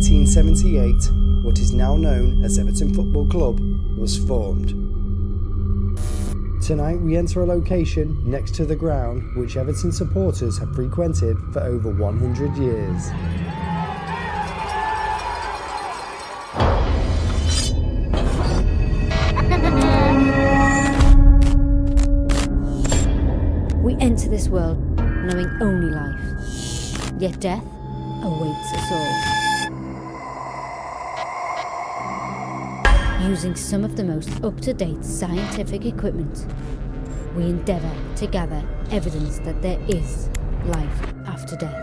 1878, what is now known as Everton Football Club was formed. Tonight we enter a location next to the ground which Everton supporters have frequented for over 100 years. We enter this world knowing only life, yet death awaits us all. Using some of the most up-to-date scientific equipment, we endeavour to gather evidence that there is life after death.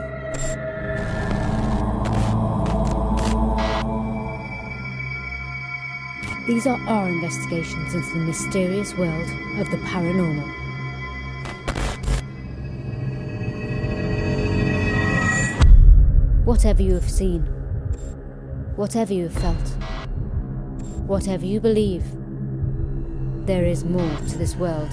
These are our investigations into the mysterious world of the paranormal. Whatever you have seen, whatever you have felt, whatever you believe, there is more to this world.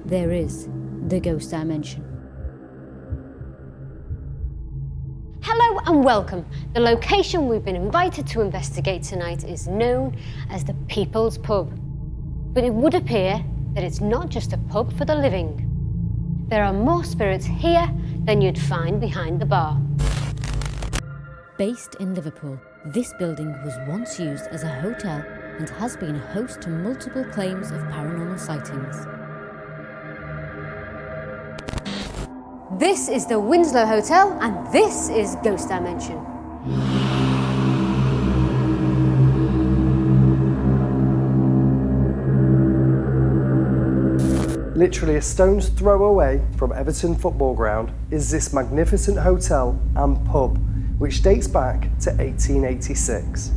There is the ghost dimension. Hello and welcome. The location we've been invited to investigate tonight is known as the People's Pub. But it would appear that it's not just a pub for the living. There are more spirits here than you'd find behind the bar. Based in Liverpool, this building was once used as a hotel and has been a host to multiple claims of paranormal sightings. This is the Winslow Hotel and this is Ghost Dimension. Literally a stone's throw away from Everton Football Ground is this magnificent hotel and pub, which dates back to 1886.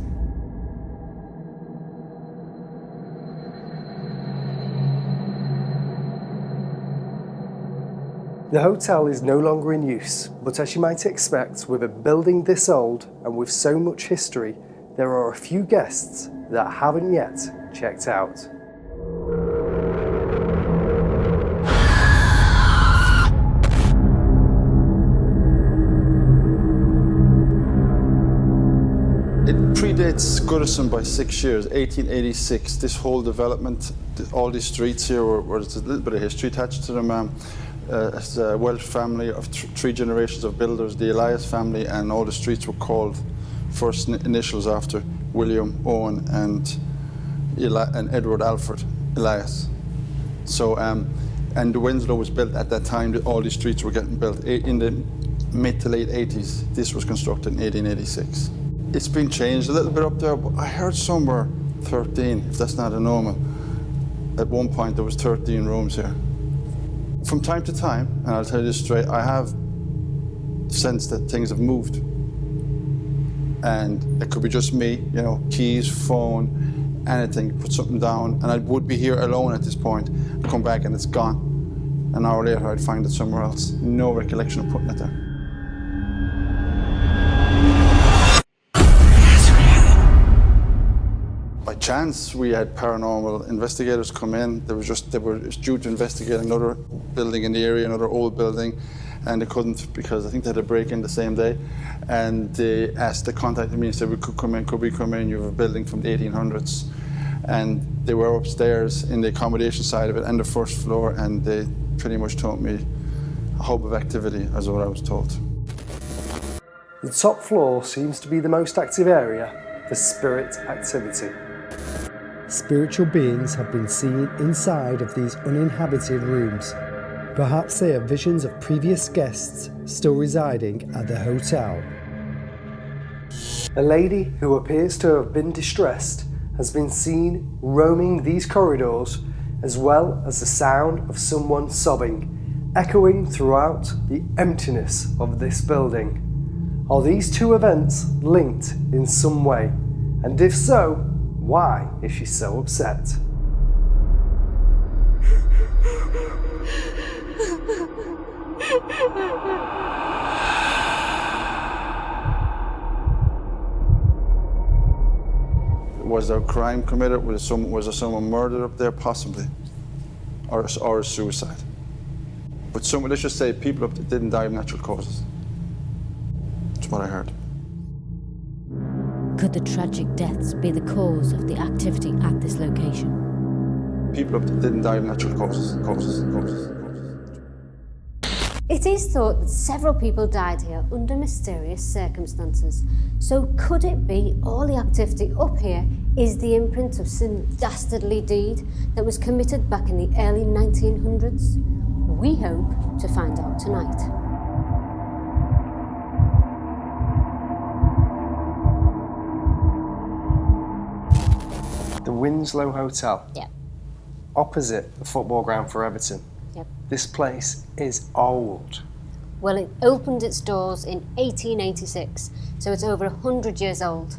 The hotel is no longer in use, but as you might expect with a building this old and with so much history, there are a few guests that haven't yet checked out. It predates Goodison by 6 years, 1886. This whole development, all these streets here, where there's a little bit of history attached to them. It's a Welsh family of three generations of builders, the Elias family, and all the streets were called first initials after William, Owen, and Edward Alfred Elias. So, and the Winslow was built at that time. All these streets were getting built in the mid to late 80s. This was constructed in 1886. It's been changed a little bit up there, but I heard somewhere 13, if that's not a normal. At one point there was 13 rooms here. From time to time, and I'll tell you this straight, I have sensed that things have moved. And it could be just me, you know, keys, phone, anything, put something down, and I would be here alone at this point. I'd come back and it's gone. An hour later I'd find it somewhere else. No recollection of putting it there. By chance, we had paranormal investigators come in. They were due to investigate another building in the area, another old building, and they couldn't because I think they had a break-in the same day. And they contacted me and said, could we come in? You have a building from the 1800s. And they were upstairs in the accommodation side of it and the first floor, and they pretty much told me a hub of activity, as what I was told. The top floor seems to be the most active area for spirit activity. Spiritual beings have been seen inside of these uninhabited rooms. Perhaps they are visions of previous guests still residing at the hotel. A lady who appears to have been distressed has been seen roaming these corridors, as well as the sound of someone sobbing, echoing throughout the emptiness of this building. Are these two events linked in some way? And if so, why is she so upset? Was there a crime committed? Was there someone murdered up there? Possibly. Or a suicide. But let's just say people didn't die of natural causes. That's what I heard. Could the tragic deaths be the cause of the activity at this location? People didn't die of natural causes. It is thought that several people died here under mysterious circumstances. So could it be all the activity up here is the imprint of some dastardly deed that was committed back in the early 1900s? We hope to find out tonight. The Winslow Hotel. Yeah. Opposite the football ground for Everton. Yep. This place is old. Well, it opened its doors in 1886, so it's over 100 years old.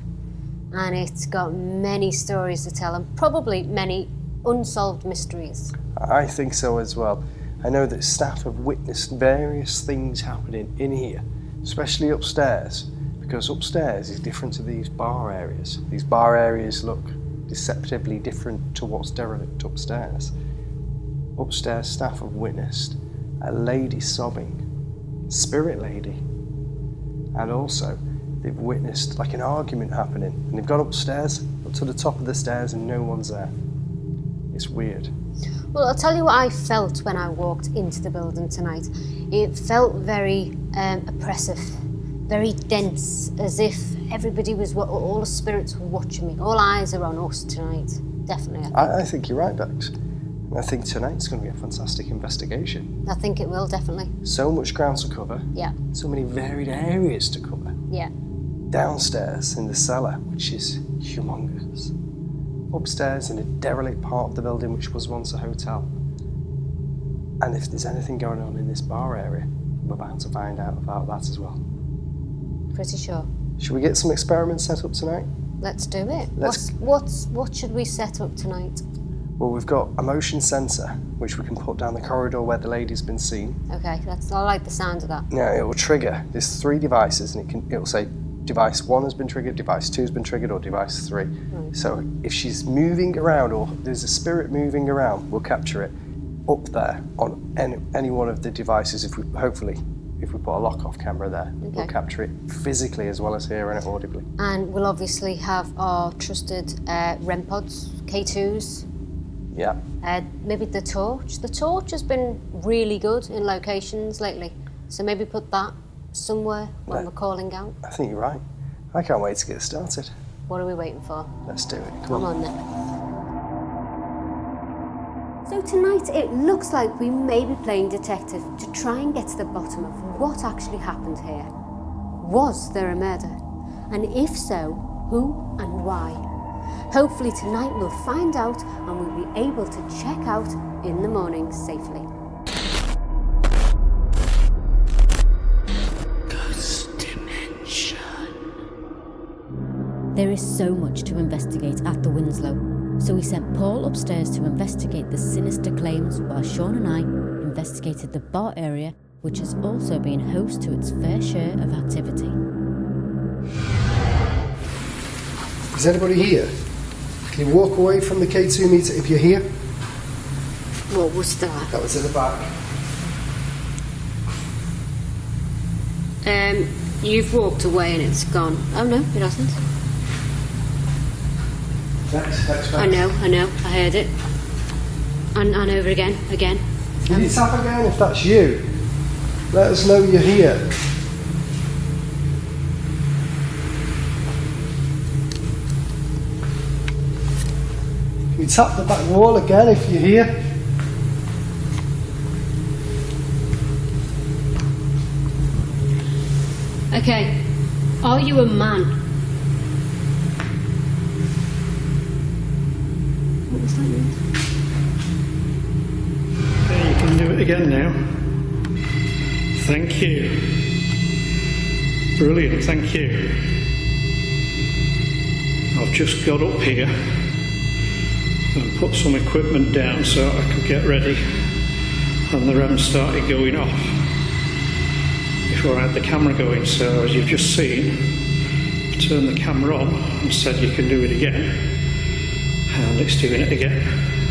And it's got many stories to tell and probably many unsolved mysteries. I think so as well. I know that staff have witnessed various things happening in here, especially upstairs, because upstairs is different to these bar areas. These bar areas look deceptively different to what's derelict upstairs. Upstairs, staff have witnessed a lady sobbing, spirit lady, and also they've witnessed like an argument happening, and they've gone upstairs, up to the top of the stairs, and no one's there. It's weird. Well, I'll tell you what I felt when I walked into the building tonight. It felt very oppressive, very dense, as if everybody was, all the spirits were watching me. All eyes are on us tonight, definitely. I think you're right, Bex. I think tonight's going to be a fantastic investigation. I think it will, definitely. So much ground to cover. Yeah. So many varied areas to cover. Yeah. Downstairs in the cellar, which is humongous. Upstairs in a derelict part of the building, which was once a hotel. And if there's anything going on in this bar area, we're bound to find out about that as well. Pretty sure. Should we get some experiments set up tonight? Let's do it. Let's- What should we set up tonight? Well, we've got a motion sensor, which we can put down the corridor where the lady's been seen. Okay, I like the sound of that. Now, it will trigger, there's 3 devices, and it will say device 1 has been triggered, device 2 has been triggered, or device 3. Right. So if she's moving around, or there's a spirit moving around, we'll capture it up there on any one of the devices. If we put a lock-off camera there, we'll Okay. capture it physically as well as hearing it audibly. And we'll obviously have our trusted REM pods, K2s, Yeah. maybe the torch. The torch has been really good in locations lately, so maybe put that somewhere when we're calling out. I think you're right. I can't wait to get started. What are we waiting for? Let's do it. Come on then. So tonight it looks like we may be playing detective to try and get to the bottom of what actually happened here. Was there a murder? And if so, who and why? Hopefully tonight we'll find out and we'll be able to check out in the morning safely. There is so much to investigate at the Winslow, so we sent Paul upstairs to investigate the sinister claims while Sean and I investigated the bar area, which has also been host to its fair share of activity. Is anybody here? Can you walk away from the K2 meter if you're here? What was that? That was in the back. You've walked away and it's gone. Oh no, it hasn't. Next. I know, I heard it. And over again. Can you tap again if that's you? Let us know you're here. Can you tap the back wall again if you're here? Okay, are you a man? What was that? Okay, you can do it again now. Thank you. Brilliant, thank you. I've just got up here and put some equipment down so I could get ready, and the REM started going off before I had the camera going. So as you've just seen, I turned the camera on and said you can do it again, and it's doing it again.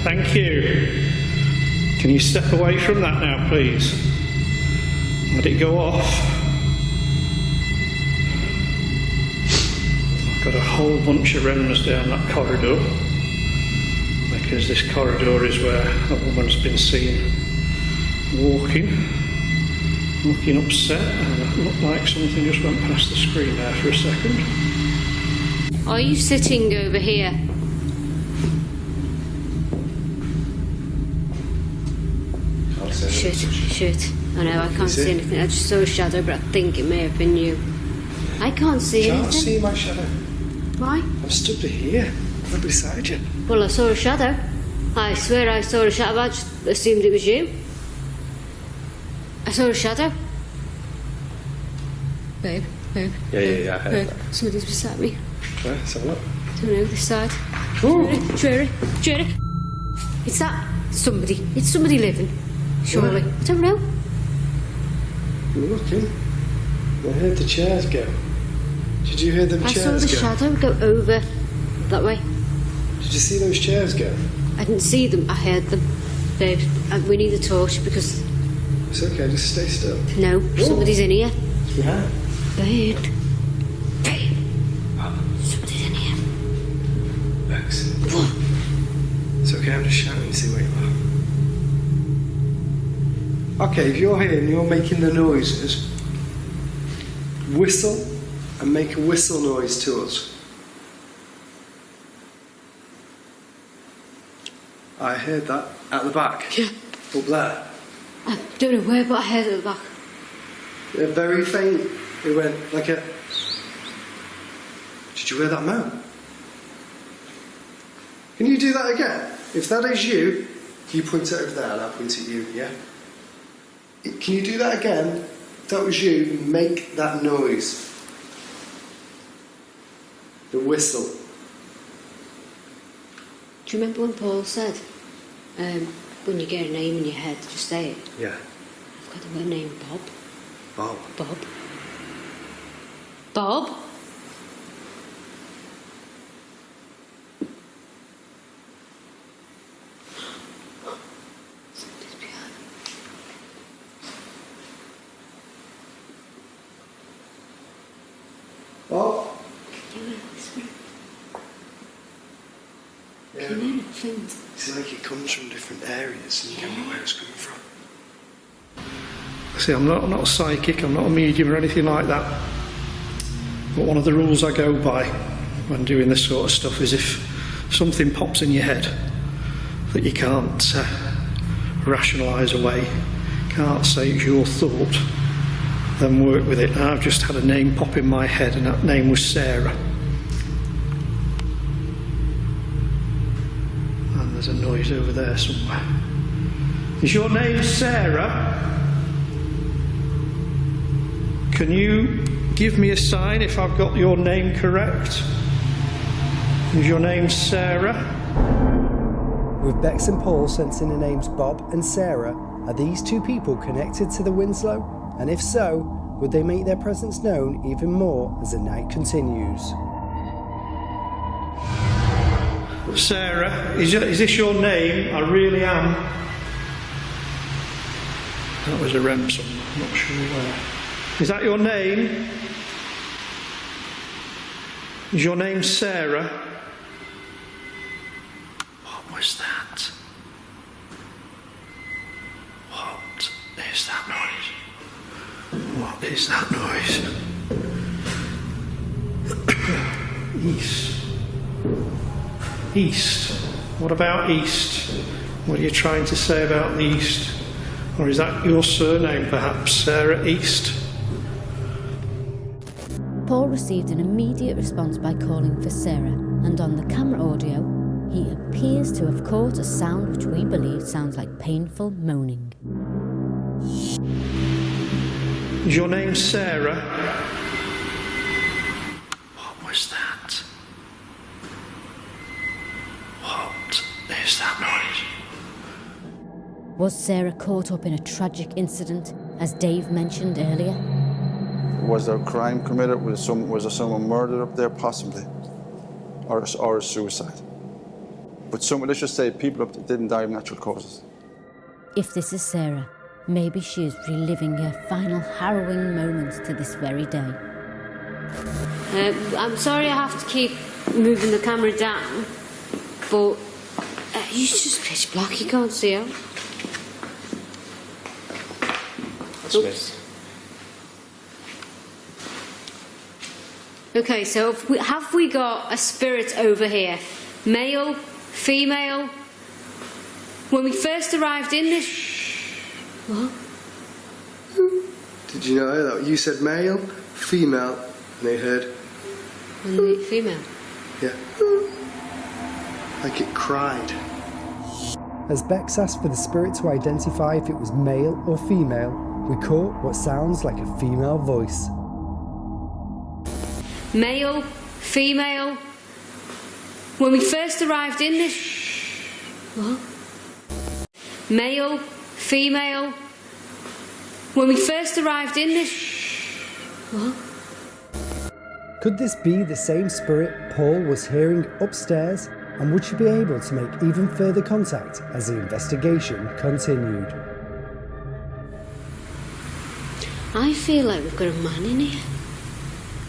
Thank you. Can you step away from that now, please? Let it go off. I've got a whole bunch of Reynolds down that corridor, because this corridor is where a woman's been seen walking, looking upset, and it looked like something just went past the screen there for a second. Are you sitting over here? Shit. I know, I can't see anything. I just saw a shadow, but I think it may have been you. I can't see anything. Can't see my shadow. Why? I'm stood here, right beside you. Well, I saw a shadow. I swear I saw a shadow. I just assumed it was you. I saw a shadow. Babe. Yeah, I heard Babe, that. somebody's beside me. Right, let's have a look. Don't know, this side. Jerry. It's that somebody. It's somebody living. Surely. Yeah. I don't know. I'm looking. I heard the chairs go. Did you hear them I chairs saw the shadow go over that way. Did you see those chairs go? I didn't see them, I heard them. Babe, we need a torch because... It's okay, just stay still. No, somebody's in here. It's behind. Babe. Somebody's in here. Lex. What? It's okay, I'm just shouting to see where you are. Okay, if you're here and you're making the noises, whistle and make a whistle noise to us. I heard that at the back. Yeah. Up there. I don't know where, but I heard it at the back. Yeah, very faint. It went like a... Did you hear that moan? Can you do that again? If that is you point it over there and I'll point at you, yeah? Can you do that again? If that was you, make that noise. The whistle. Do you remember when Paul said, when you get a name in your head, just say it? Yeah. I've got the word name, Bob. Bob. Bob? Somebody's behind me. Bob? Can you hear this one? Yeah. Can you hear nothing? It's like it comes from different areas and you don't know where it's coming from. See, I'm not a psychic, I'm not a medium or anything like that. But one of the rules I go by when doing this sort of stuff is if something pops in your head that you can't rationalise away, can't say it's your thought, then work with it. And I've just had a name pop in my head, and that name was Sarah. And there's a noise over there somewhere. Is your name Sarah? Can you give me a sign if I've got your name correct? Is your name Sarah? With Bex and Paul sensing the names Bob and Sarah, are these two people connected to the Winslow? And if so, would they make their presence known even more as the night continues? Sarah, is this your name? I really am. That was a REM song, I'm not sure where. Is that your name? Is your name Sarah? What was that? What is that noise? What is that noise? East. What about East? What are you trying to say about the East? Or is that your surname perhaps, Sarah East? Paul received an immediate response by calling for Sarah, and on the camera audio, he appears to have caught a sound which we believe sounds like painful moaning. Is your name Sarah? What was that? What is that noise? Was Sarah caught up in a tragic incident, as Dave mentioned earlier? Was there a crime committed? Was there someone murdered up there? Possibly. Or a suicide. But let's just say people up there didn't die of natural causes. If this is Sarah, Maybe she is reliving her final harrowing moments to this very day. I'm sorry I have to keep moving the camera down, but it's just pitch black, you can't see out. That's Oops. Okay, so have we got a spirit over here? Male? Female? When we first arrived in this... What? Did you not hear that? You said male, female, and they heard... Female? Yeah. Like it cried. As Bex asked for the spirit to identify if it was male or female, we caught what sounds like a female voice. Male? Female? When we first arrived in this... What? Male? Female? When we first arrived in this... What? Could this be the same spirit Paul was hearing upstairs? And would she be able to make even further contact as the investigation continued? I feel like we've got a man in here.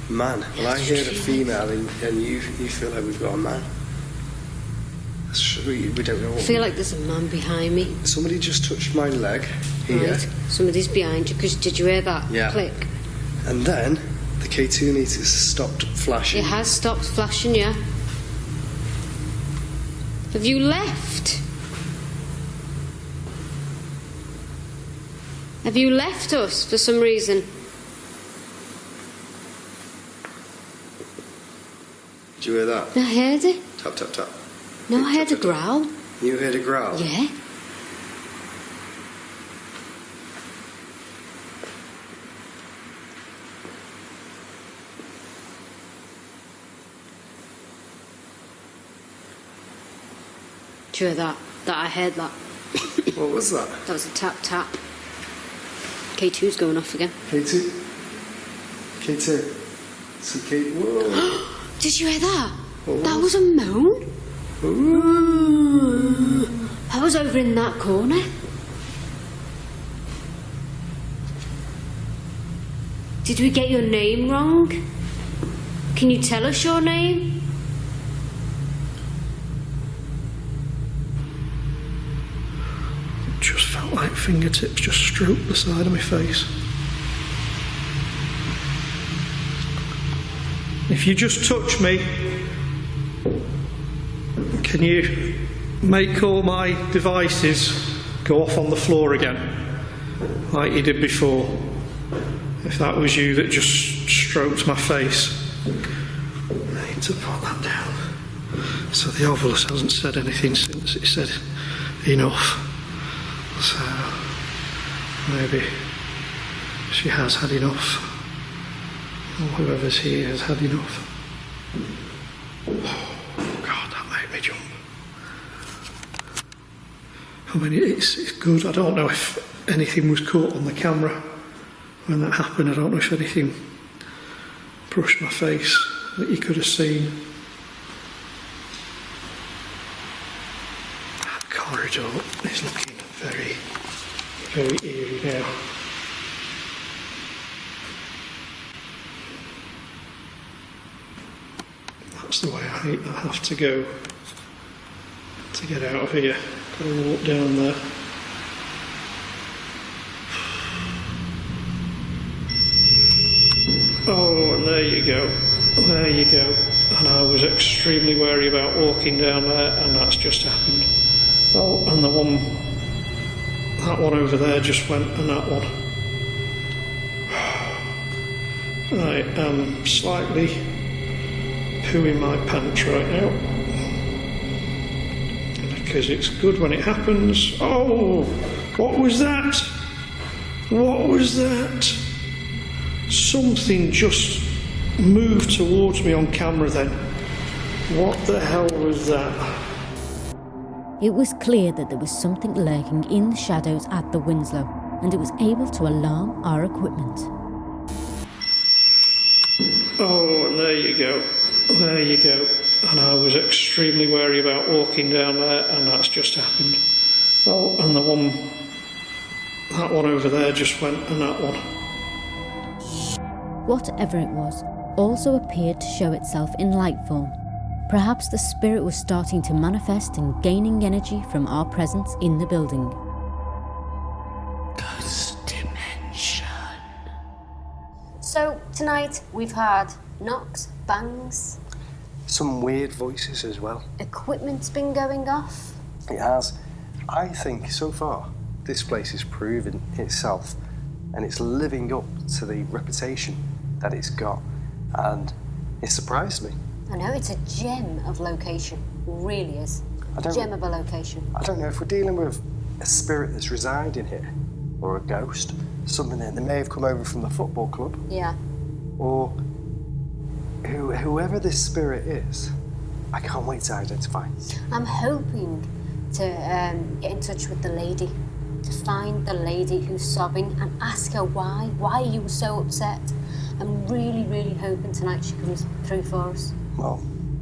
Man? Well, I heard a female and you feel like we've got a man. We don't know what... I feel like there's a man behind me. Somebody just touched my leg here. Right. Somebody's behind you, because did you hear that? Yeah. Click. And then the K2 meter stopped flashing. It has stopped flashing, yeah. Have you left? Have you left us for some reason? Did you hear that? I heard it. Tap, tap, tap. No, I heard a growl. You heard a growl? Yeah. Did you hear that? I heard that. What was that? That was a tap tap. K2's going off again. K2? K2? So K... Whoa. Did you hear that? What That was a moan. Ooh. I was over in that corner. Did we get your name wrong? Can you tell us your name? It just felt like fingertips just stroked the side of my face. If you just touch me, can you make all my devices go off on the floor again, like you did before? If that was you that just stroked my face. I need to put that down. So the ovilus hasn't said anything since it said enough. So maybe she has had enough. Or whoever's here has had enough. Oh God, that made me jump. I mean, it's good. I don't know if anything was caught on the camera when that happened. I don't know if anything brushed my face that you could have seen. That corridor is looking very, very eerie now. That's the way I have to go to get out of here. Got to walk down there. Oh, and there you go. There you go. And I was extremely wary about walking down there, and that's just happened. Oh, and the one, that one over there just went, and that one. I am slightly pooing my pants right now, because it's good when it happens. Oh, what was that? What was that? Something just moved towards me on camera then. What the hell was that? It was clear that there was something lurking in the shadows at the Winslow, and it was able to alarm our equipment. Oh, and there you go. There you go. And I was extremely wary about walking down there, and that's just happened. Oh, and the one, That one over there just went, and that one. Whatever it was, also appeared to show itself in light form. Perhaps the spirit was starting to manifest and gaining energy from our presence in the building. Ghost dimension. So tonight we've had knocks, bangs, Some weird voices as well. equipment's been going off. It has. I think so far this place has proven itself and it's living up to the reputation that it's got, and it surprised me. I know, it's a gem of location. It really is. Gem of a location. I don't know if we're dealing with a spirit that's residing here, or a ghost, something that may have come over from the football club, Yeah. or whoever this spirit is. I can't wait to identify. I'm hoping to get in touch with the lady, to find the lady who's sobbing and ask her why. Why are you so upset? I'm really, really hoping tonight she comes through for us. Well,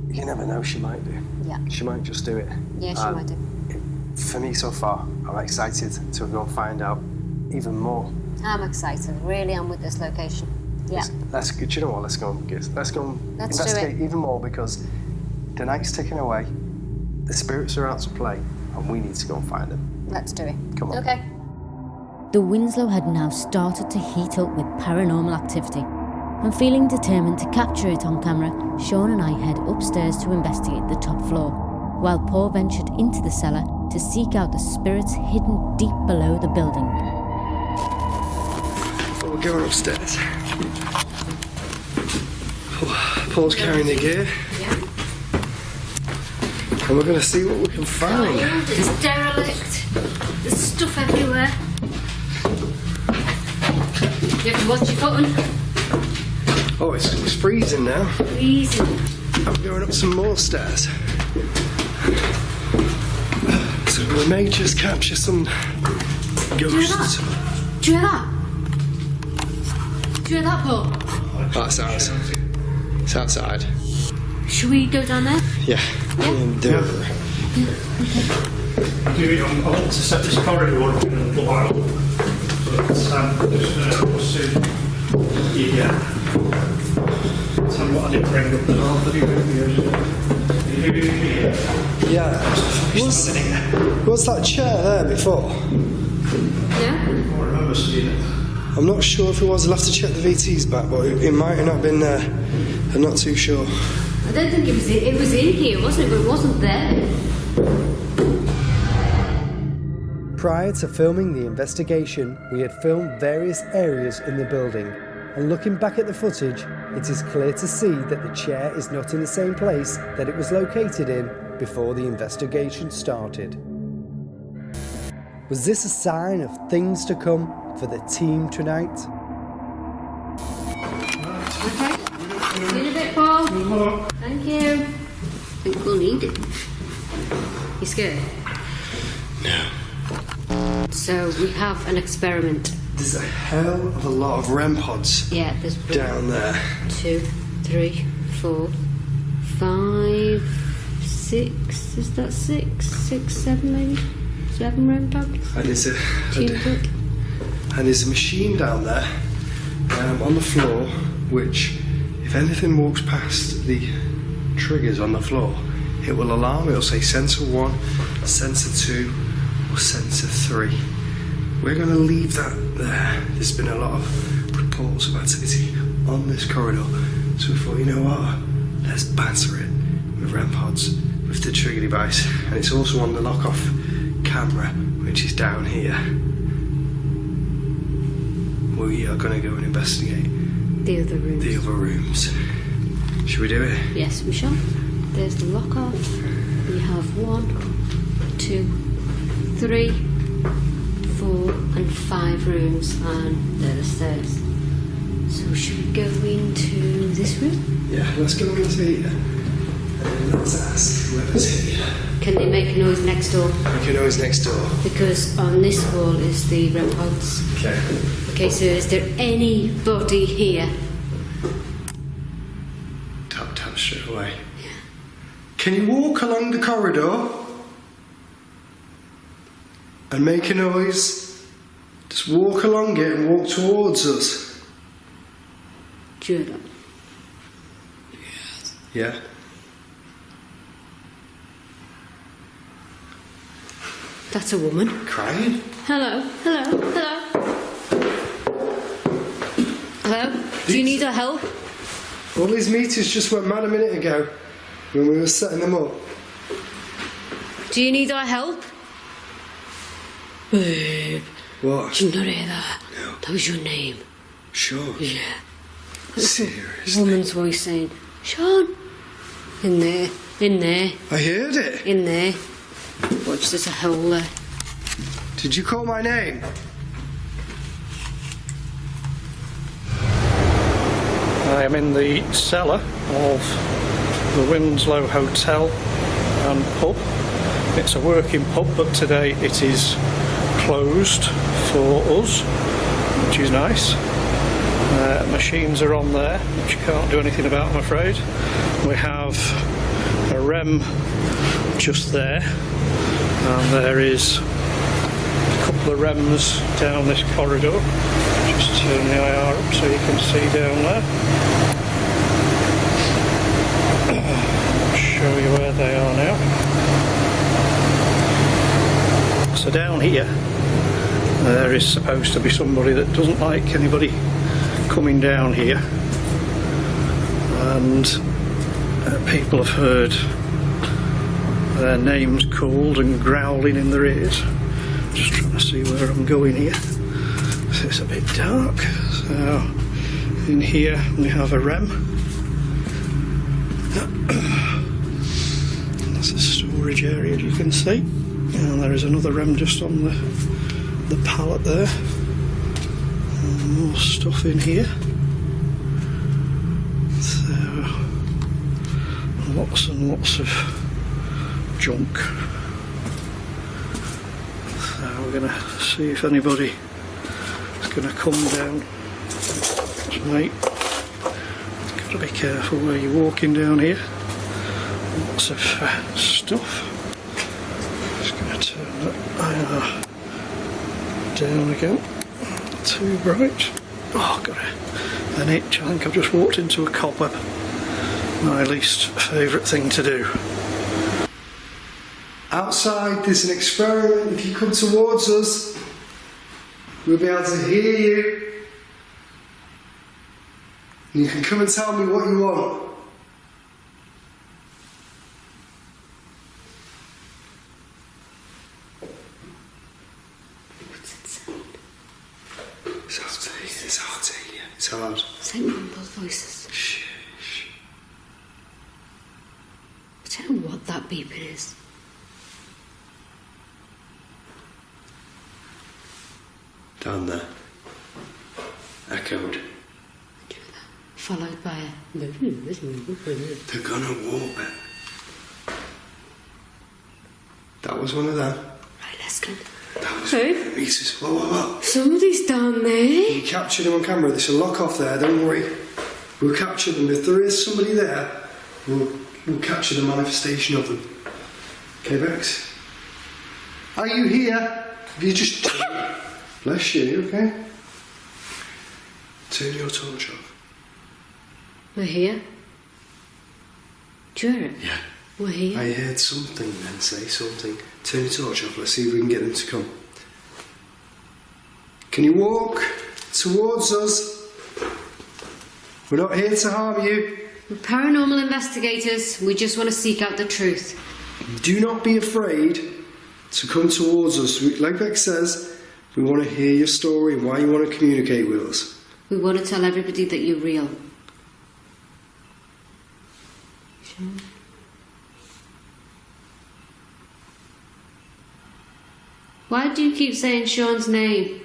you never know, she might do. Yeah. She might just do it. Yeah, she might do. For me so far, I'm excited to go and find out even more. I'm excited. Really am with this location. Yeah. Let's do you know what? Let's go and Let's do investigate it. even more, because the night's ticking away, the spirits are out to play, and we need to go and find them. Let's do it. Come on. Okay. The Winslow had now started to heat up with paranormal activity, and feeling determined to capture it on camera, Sean and I head upstairs to investigate the top floor, while Paul ventured into the cellar to seek out the spirits hidden deep below the building. We're going upstairs. Paul's carrying the gear. Yeah. And we're going to see what we can find. It's derelict. There's stuff everywhere. You have to watch your footing. Oh, it's freezing now. Freezing. I'm going up some more stairs. So we may just capture some ghosts. Do you hear that? Do you hear that, Paul? That's ours. It's outside. Should we go down there? Yeah. And, I want to set this corridor up in a little while. But just soon. Yeah. Tell me what I did bring up the yeah. Was that chair there before? Yeah. I remember seeing it. I'm not sure if it was. I'll have to check the VTs back, but it might have not been there. I'm not too sure. I don't think it was in here, wasn't it? But it wasn't there. Prior to filming the investigation, we had filmed various areas in the building, and looking back at the footage, it is clear to see that the chair is not in the same place that it was located in before the investigation started. Was this a sign of things to come for the team tonight? Okay. See you in a bit, Paul. Thank you. I think we'll need it. You scared? No. So we have an experiment. There's a hell of a lot of REM pods Yeah, there's down there. 2, 3, 4, 5, 6. Is that 6? 6, 7 maybe? 7 REM pods? And Team there's a machine down there on the floor, which, if anything walks past the triggers on the floor, it will alarm. It'll say sensor 1, sensor 2, or sensor 3. We're going to leave that there. There's been a lot of reports of activity on this corridor, so we thought, you know what, let's banter it with REM pods, with the trigger device, and it's also on the lock-off camera, which is down here. We are going to go and investigate The other room. the other rooms. Should we do it? Yes, we shall. There's the lock off. We have 1, 2, 3, 4, and 5 rooms, and there are the stairs. So should we go into this room? Yeah, let's go into here. And let's ask whoever's here. Can they make a noise next door? Make a noise next door. Because on this wall is the REM pods. Okay. Okay, so is there anybody here? Tap straight away. Can you walk along the corridor and make a noise Just walk along it and walk towards us. Jowett. Yeah. That's a woman. Crying? Hello, hello, hello. Hello? Do you need our help? All these meters just went mad a minute ago when we were setting them up. Do you need our help? Babe, What? did you not hear that? No. That was your name. Sure. Yeah. Seriously? Woman's voice saying, Sean. In there, in there, I heard it. in there. Watch, there's a hole there. Did you call my name? I am in the cellar of the Winslow Hotel and pub. It's a working pub, but today it is closed for us, which is nice. Machines are on there, which you can't do anything about, I'm afraid. We have a REM just there, and there is a couple of REMs down this corridor. Just turn the IR up so you can see down there. I'll show you where they are now. So down here, there is supposed to be somebody that doesn't like anybody coming down here, and people have heard their names called and growling in their ears. Just trying to see where I'm going here. It's a bit dark. So in here we have a REM. That's a storage area, you can see. And there is another REM just on the pallet there. And more stuff in here. So lots and lots of junk. So we're going to see if anybody is going to come down. Right. Got to be careful where you're walking down here. Lots of stuff. Just going to turn that IR down again. Too bright. Oh, got an itch. I think I've just walked into a cobweb. My least favourite thing to do. Outside, there's an experiment. If you come towards us, we'll be able to hear you. And you can come and tell me what you want. It's hard to hear. It's hard. It's like mumbled voices. Shh. I don't know what that beeping is. Down there. Echoed. Followed by a... They're gonna walk it. That was one of them. Right, let's go. That was Hey? one of the meters. Whoa. Somebody's down there. You captured them on camera. There's a lock off there, don't worry. We'll capture them. If there is somebody there, we'll capture the manifestation of them. Okay, Bex? Are you here? Have you just... Bless you, okay? Turn your torch off. We're here. Jowett. Yeah. We're here. I heard something then say something. Turn your torch off. Let's see if we can get them to come. Can you walk towards us? We're not here to harm you. We're paranormal investigators. We just want to seek out the truth. Do not be afraid to come towards us. Like Beck says, we want to hear your story and why you want to communicate with us. We want to tell everybody that you're real. Sean? Why do you keep saying Sean's name?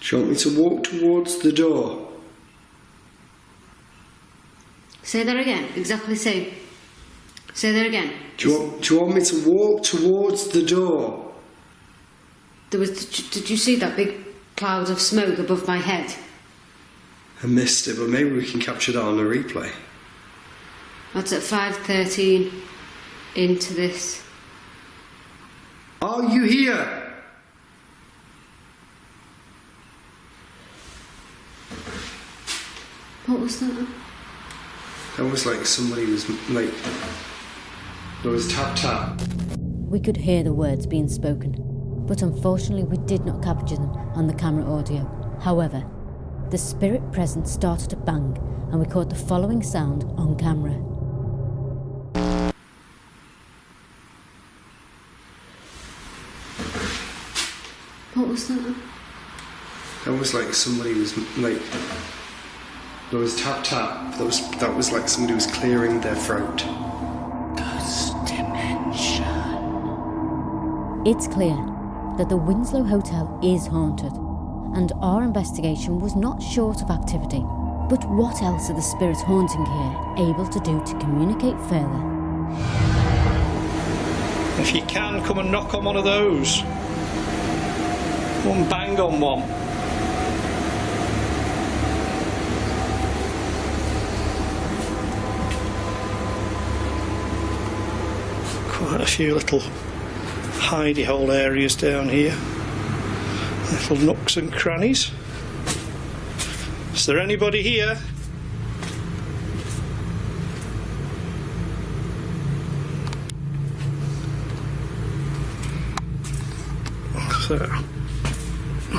Do you want me to walk towards the door? Say that again. Exactly the same. Say that again. Do you want me to walk towards the door? Did you see that big cloud of smoke above my head? I missed it, but maybe we can capture that on the replay. That's at 5:13 into this. Are you here? What was that? That was like somebody was like... There was tap tap. We could hear the words being spoken, but unfortunately we did not capture them on the camera audio. However, the spirit present started to bang, and we caught the following sound on camera. What was that? That was like somebody was like... There was tap tap. That was like somebody was clearing their throat. It's clear that the Winslow Hotel is haunted, and our investigation was not short of activity. But what else are the spirits haunting here able to do to communicate further? If you can, come and knock on one of those. One bang on one. Quite a few little hidey hole areas down here. Little nooks and crannies. Is there anybody here? So,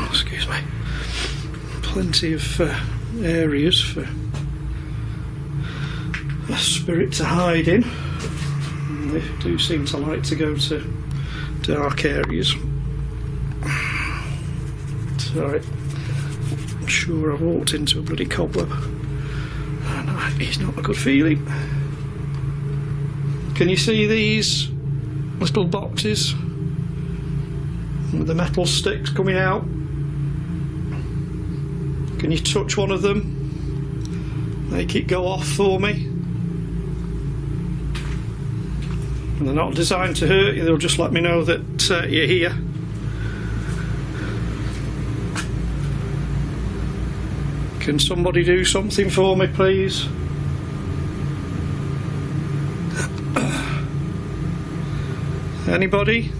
excuse me. Plenty of areas for a spirit to hide in. And they do seem to like to go to dark areas. Sorry. I'm sure I've walked into a bloody cobweb. And it's not a good feeling. Can you see these little boxes with the metal sticks coming out? Can you touch one of them? Make it go off for me? And they're not designed to hurt you, they'll just let me know that you're here. Can somebody do something for me, please? Anybody?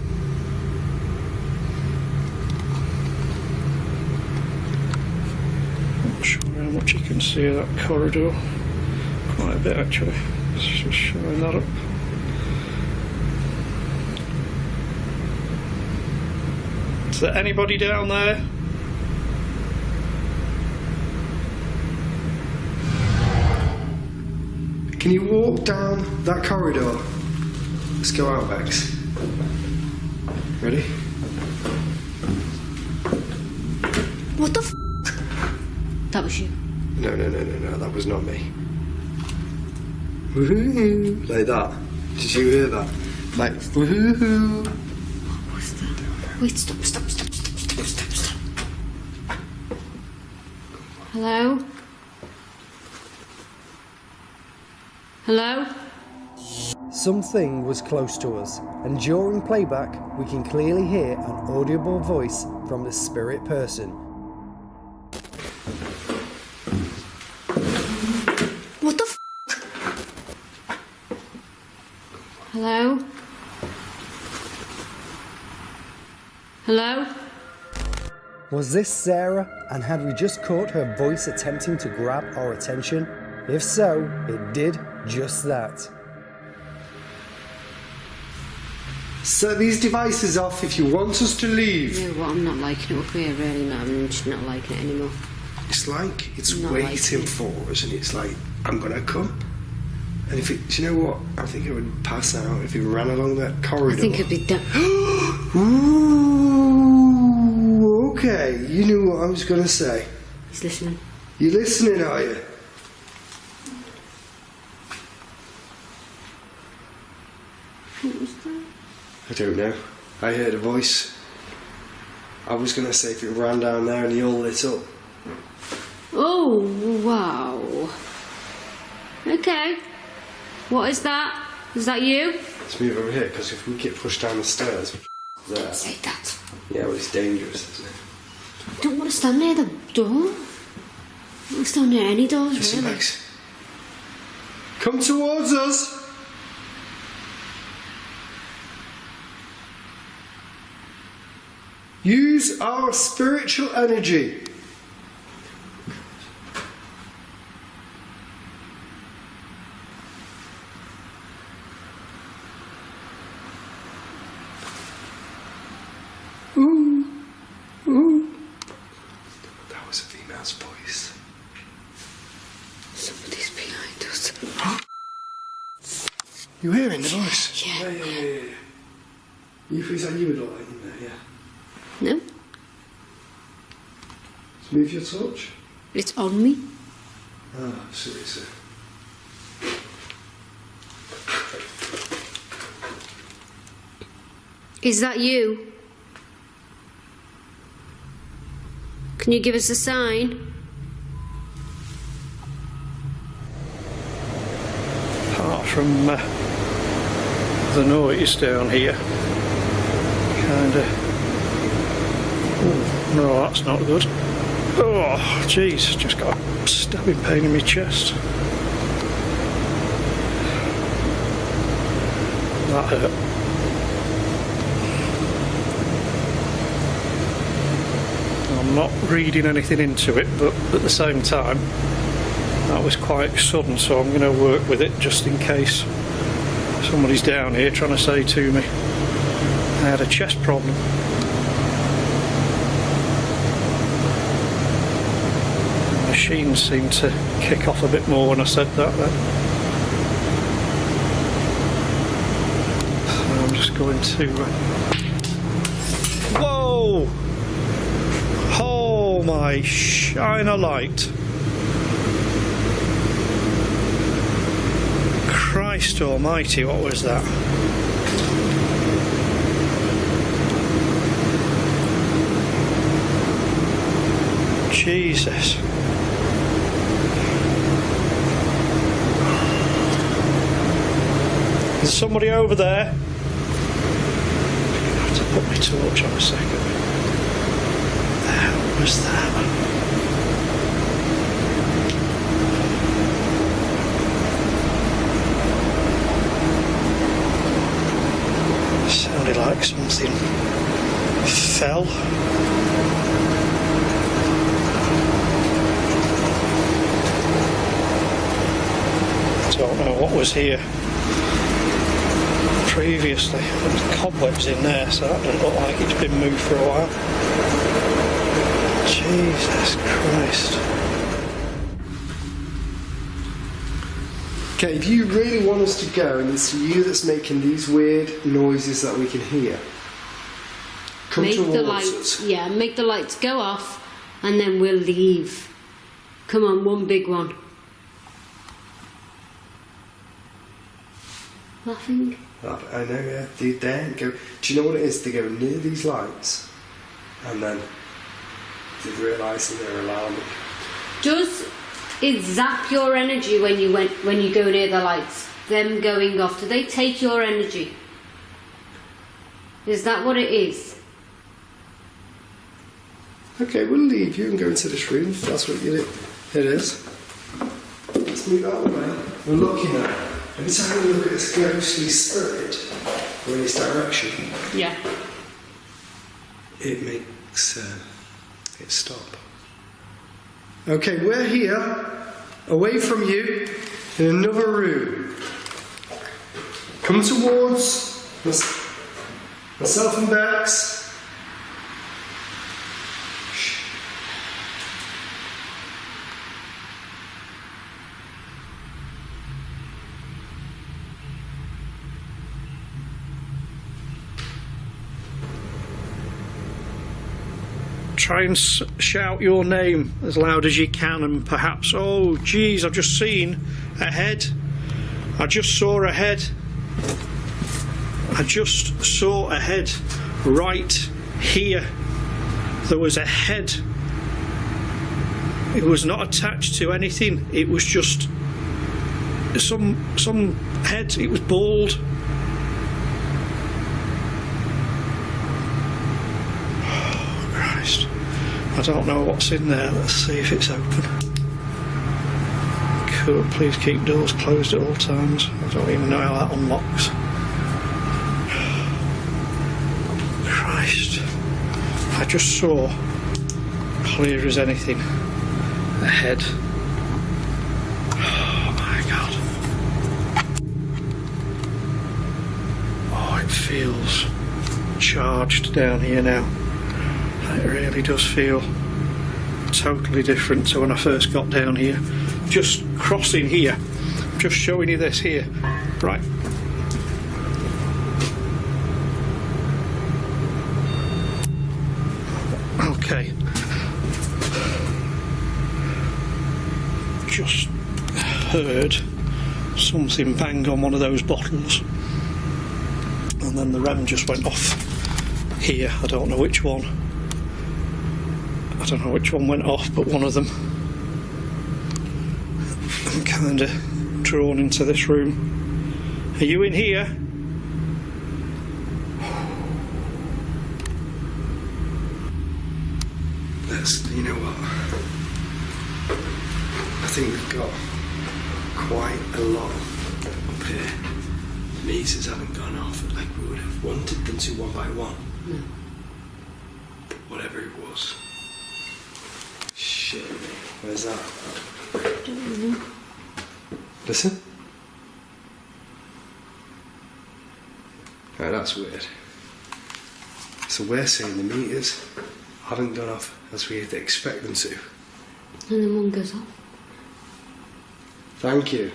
Not sure how much you can see of that corridor. Quite a bit, actually. Let's just showing that up. Is there anybody down there? Can you walk down that corridor? Let's go out, Bex. Ready? What the f? That was you. No, that was not me. Woohoo! Like that. Did you hear that? Like, woohoo! What was that? Wait, stop. Hello? Hello? Something was close to us, and during playback, we can clearly hear an audible voice from the spirit person. What the f? Hello? Hello? Was this Sarah, and had we just caught her voice attempting to grab our attention? If so, it did just that. Set these devices off if you want us to leave. You know what, I'm not liking it up here, really, no, I'm just not liking it anymore. It's like it's Not waiting liking it. for us, and it's like, I'm gonna come. And if it, do you know what? I think it would pass out if it ran along that corridor. I think it'd be done. Ooh, okay, you knew what I was gonna say. He's listening. You listening, are you? What was that? I don't know. I heard a voice. I was gonna say if it ran down there and you all lit up. Oh, wow. Okay. What is that? Is that you? Let's move over here, because if we get pushed down the stairs, there. Say that. Yeah, well, it's dangerous, isn't it? I don't want to stand near the door. I don't want to stand near any doors, Listen, really. Max. Come towards us! Use our spiritual energy. That's voice. Somebody's behind us. You hearing the voice? Yeah. Is that you with the light in there? Yeah. No, Just move your torch. it's on me. Ah, silly sir. Is that you? Can you give us a sign? Apart from the noise down here, kinda. Oh, no, that's not good. Oh, jeez, just got a stabbing pain in my chest. That hurt. I'm not reading anything into it, but at the same time, that was quite sudden, so I'm going to work with it just in case somebody's down here trying to say to me I had a chest problem. The machine seemed to kick off a bit more when I said that then. So I'm just going to... Whoa! Oh my shine a light. Christ almighty, what was that? Jesus. There's somebody over there. I'm gonna have to put my torch on a second. What the hell was that? Sounded like something fell. Don't know what was here previously. There was cobwebs in there, so that doesn't look like it's been moved for a while. Jesus Christ. Okay, if you really want us to go and it's you that's making these weird noises that we can hear, come Make towards the lights, us. yeah, make the lights go off and then we'll leave. Come on, one big one. Laughing? I know, yeah. They go. Do you know what it is? They go near these lights and then they realise that they're alarming. Does it zap your energy when you go near the lights? Them going off, do they take your energy? Is that what it is? Okay, we'll leave you and go into this room if that's what it is. Let's move out of the way. We're looking at it. Every time we look at this ghostly spirit or in this direction, Yeah. it makes it stop. Okay, we're here, away from you, in another room. Come towards myself and Bex. Try and shout your name as loud as you can, and perhaps, oh geez, I've just seen a head. I just saw a head. I just saw a head right here. There was a head. It was not attached to anything. It was just some head. It was bald. I don't know what's in there. Let's see if it's open. Cool. Please keep doors closed at all times. I don't even know how that unlocks. Christ. I just saw, clear as anything, a head. Oh my God. Oh, it feels charged down here now. It really does feel totally different to when I first got down here. Just crossing here, just showing you this here. Right. Okay. Just heard something bang on one of those bottles, and then the rem just went off here. I don't know which one. I don't know which one went off, but one of them. I'm kind of drawn into this room. Are you in here? You know what? I think we've got quite a lot up here. The meters haven't gone off like we would have wanted them to one by one. No. But whatever it was. Shit, where's that? Don't know. Listen. Oh, that's weird. So we're saying the meters haven't gone off as we'd expect them to. And then one goes off. Thank you.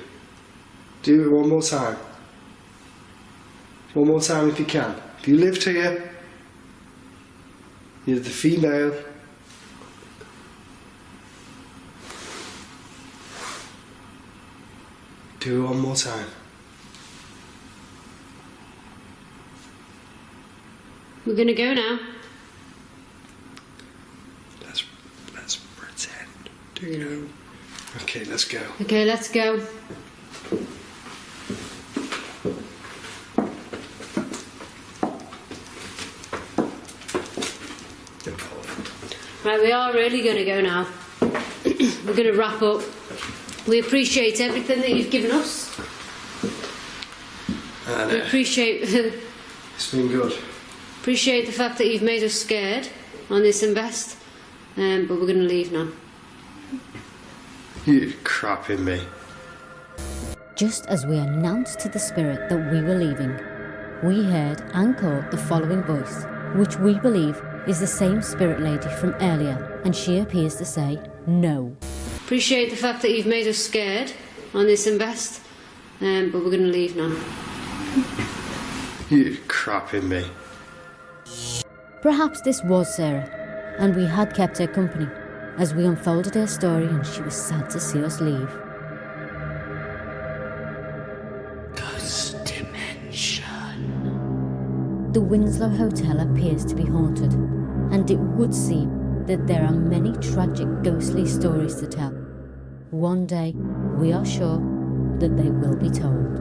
Do it one more time. One more time if you can. If you lived here, you're the female. Do it one more time. We're gonna go now. Let's pretend. Do you know? Okay, let's go. Okay, let's go. Right, we are really going to go now. We're going to wrap up. We appreciate everything that you've given us. We appreciate It's been good. appreciate the fact that you've made us scared on this invest. But we're going to leave now. You're crapping me. Just as we announced to the spirit that we were leaving, we heard and caught the following voice, which we believe is the same spirit lady from earlier, and she appears to say no. Appreciate the fact that you've made us scared on this invest. But we're going to leave now. You're crapping me. Perhaps this was Sarah, and we had kept her company as we unfolded her story, and she was sad to see us leave. Ghost dimension. The Winslow Hotel appears to be haunted, and it would seem that there are many tragic ghostly stories to tell. One day, we are sure that they will be told.